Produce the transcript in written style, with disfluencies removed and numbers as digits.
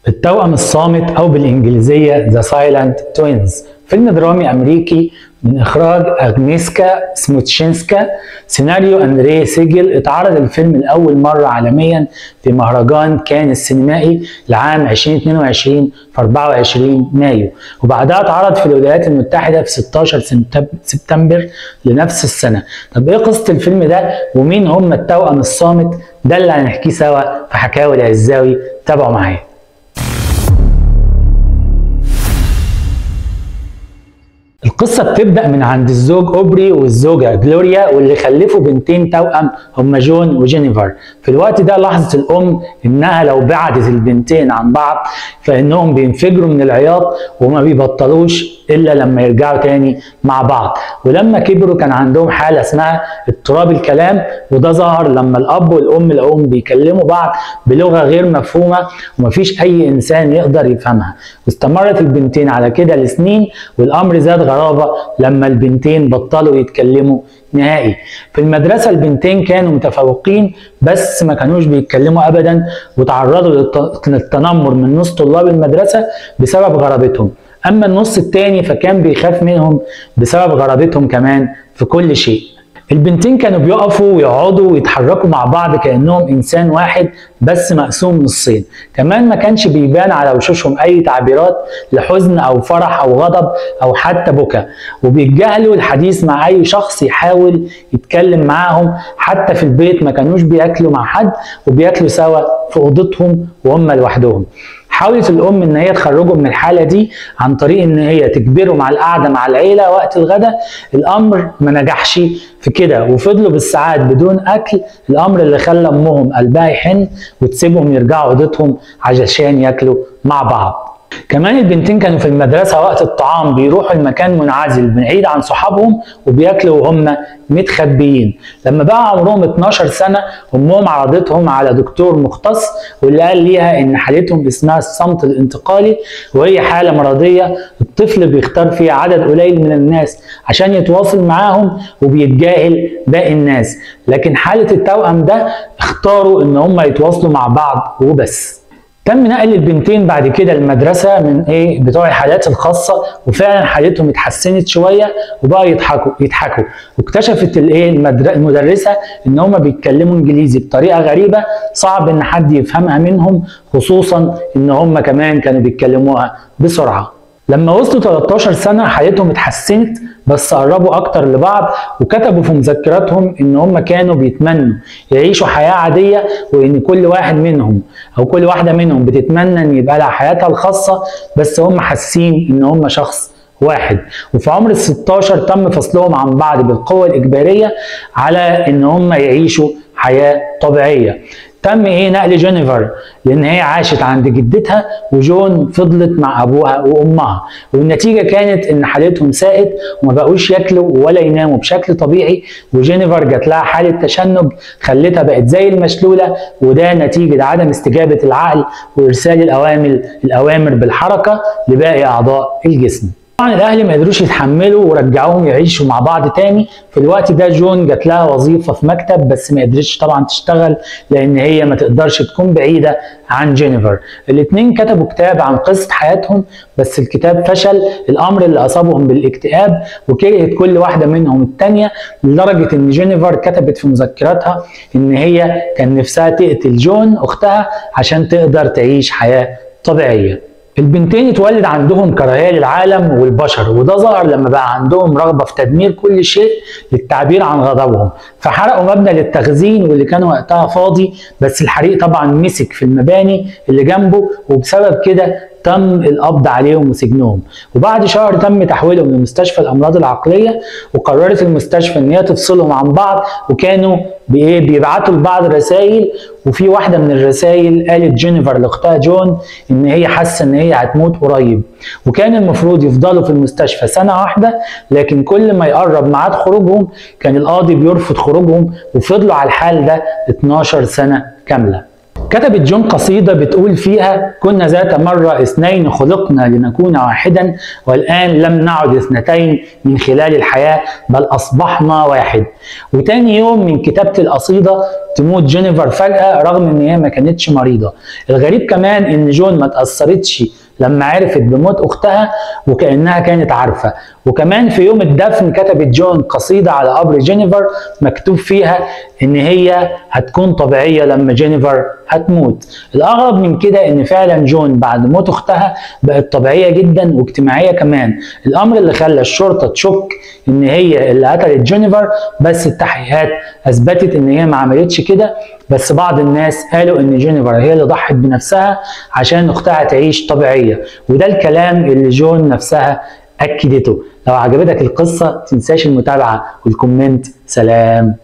التوأم الصامت أو بالإنجليزية The Silent Twins، فيلم درامي أمريكي من إخراج أغنيسكا سموتشينسكا، سيناريو أندريه سيجل. اتعرض الفيلم لأول مرة عالميا في مهرجان كان السينمائي لعام 2022 في 24 مايو، وبعدها اتعرض في الولايات المتحدة في 16 سبتمبر لنفس السنة. طب إيه قصة الفيلم ده ومين هم التوأم الصامت؟ ده اللي هنحكيه سوا في حكاوي العزاوي، تابعوا معايا. القصة بتبدأ من عند الزوج أوبري والزوجة جلوريا، واللي خلفوا بنتين توأم هما جون وجينيفر. في الوقت ده لاحظت الأم إنها لو بعدت البنتين عن بعض فإنهم بينفجروا من العياط وما بيبطلوش إلا لما يرجعوا تاني مع بعض. ولما كبروا كان عندهم حالة اسمها اضطراب الكلام، وده ظهر لما الأب والأم لقوهم بيكلموا بعض بلغة غير مفهومة ومفيش أي إنسان يقدر يفهمها. واستمرت البنتين على كده لسنين، والأمر زاد غرابة لما البنتين بطلوا يتكلموا نهائي. في المدرسة البنتين كانوا متفوقين بس ما كانوش بيتكلموا أبدا، وتعرضوا للتنمر من نص طلاب المدرسة بسبب غرابتهم. أما النص التاني فكان بيخاف منهم بسبب غرابتهم كمان في كل شيء. البنتين كانوا بيقفوا ويقعدوا ويتحركوا مع بعض كأنهم إنسان واحد بس مقسوم نصين. كمان ما كانش بيبان على وشوشهم أي تعبيرات لحزن أو فرح أو غضب أو حتى بكاء، وبيتجاهلوا الحديث مع أي شخص يحاول يتكلم معاهم. حتى في البيت ما كانوش بياكلوا مع حد، وبياكلوا سوا في أوضتهم وهم لوحدهم. حاولت الأم إن هي تخرجهم من الحالة دي عن طريق إن هي تجبرهم على القعدة مع العيلة وقت الغداء. الأمر ما نجحش في كده، وفضلوا بالساعات بدون أكل، الأمر اللي خلى أمهم قلبها يحن وتسيبهم يرجعوا أوضتهم عشان ياكلوا مع بعض. كمان البنتين كانوا في المدرسة وقت الطعام بيروحوا المكان منعزل بعيد عن صحابهم وبياكلوا وهم متخبيين. لما بقى عمرهم 12 سنة أمهم عرضتهم على دكتور مختص، واللي قال ليها إن حالتهم اسمها الصمت الانتقالي، وهي حالة مرضية الطفل بيختار فيها عدد قليل من الناس عشان يتواصل معاهم وبيتجاهل باقي الناس. لكن حالة التوأم ده اختاروا إن هم يتواصلوا مع بعض وبس. تم نقل البنتين بعد كده المدرسة من بتوع الحالات الخاصة، وفعلا حالتهم اتحسنت شوية وبقى يضحكوا. واكتشفت المدرسة ان هم بيتكلموا انجليزي بطريقة غريبة صعب ان حد يفهمها منهم، خصوصا ان هم كمان كانوا بيتكلموها بسرعة. لما وصلوا 13 سنة حالتهم اتحسنت بس قربوا اكتر لبعض، وكتبوا في مذكراتهم ان هم كانوا بيتمنوا يعيشوا حياة عادية، وان كل واحد منهم او كل واحدة منهم بتتمنى ان يبقى لها حياتها الخاصة، بس هم حاسين ان هم شخص واحد. وفي عمر ال16 تم فصلهم عن بعض بالقوة الإجبارية على ان هم يعيشوا حياة طبيعية. تم نقل جينيفر لان هي عاشت عند جدتها، وجون فضلت مع ابوها وامها، والنتيجه كانت ان حالتهم ساءت وما بقوش ياكلوا ولا يناموا بشكل طبيعي. وجينيفر جات لها حاله تشنج خلتها بقت زي المشلوله، وده نتيجه عدم استجابه العقل وارسال الاوامر بالحركه لباقي اعضاء الجسم. طبعا الاهل ما قدروش يتحملوا ورجعوهم يعيشوا مع بعض تاني. في الوقت ده جون جات لها وظيفه في مكتب، بس ما قدرتش طبعا تشتغل لان هي ما تقدرش تكون بعيده عن جينيفر. الاثنين كتبوا كتاب عن قصه حياتهم، بس الكتاب فشل، الامر اللي اصابهم بالاكتئاب، وكرهت كل واحده منهم الثانيه، لدرجه ان جينيفر كتبت في مذكراتها ان هي كان نفسها تقتل جون اختها عشان تقدر تعيش حياه طبيعيه. البنتين اتولد عندهم كراهية للعالم والبشر، وده ظهر لما بقى عندهم رغبة في تدمير كل شيء للتعبير عن غضبهم. فحرقوا مبنى للتخزين واللي كان وقتها فاضي، بس الحريق طبعا مسك في المباني اللي جنبه، وبسبب كده تم القبض عليهم وسجنهم. وبعد شهر تم تحويلهم لمستشفى الامراض العقليه، وقررت المستشفى ان هي تفصلهم عن بعض، وكانوا بيبعتوا لبعض رسائل. وفي واحده من الرسائل قالت جينيفر لاختها جون ان هي حاسه ان هي هتموت قريب، وكان المفروض يفضلوا في المستشفى سنه واحده، لكن كل ما يقرب ميعاد خروجهم كان القاضي بيرفض خروجهم، وفضلوا على الحال ده 12 سنه كامله. كتبت جون قصيدة بتقول فيها: كنا ذات مرة اثنين خلقنا لنكون واحدا، والآن لم نعد اثنتين من خلال الحياة بل أصبحنا واحد. وتاني يوم من كتابة القصيدة تموت جينيفر فجأة رغم ان هي ما كانتش مريضة. الغريب كمان ان جون ما تأثرتش لما عرفت بموت اختها وكأنها كانت عارفة. وكمان في يوم الدفن كتبت جون قصيدة على قبر جينيفر مكتوب فيها ان هي هتكون طبيعية لما جينيفر هتموت. الاغرب من كده ان فعلا جون بعد موت اختها بقت طبيعية جدا واجتماعية كمان، الامر اللي خلى الشرطة تشك ان هي اللي قتلت جينيفر، بس التحقيقات اثبتت ان هي ما عملتش كده. بس بعض الناس قالوا ان جينيفر هي اللي ضحت بنفسها عشان اختها تعيش طبيعية، وده الكلام اللي جون نفسها اكدته. لو عجبتك القصة تنساش المتابعة والكومنت. سلام.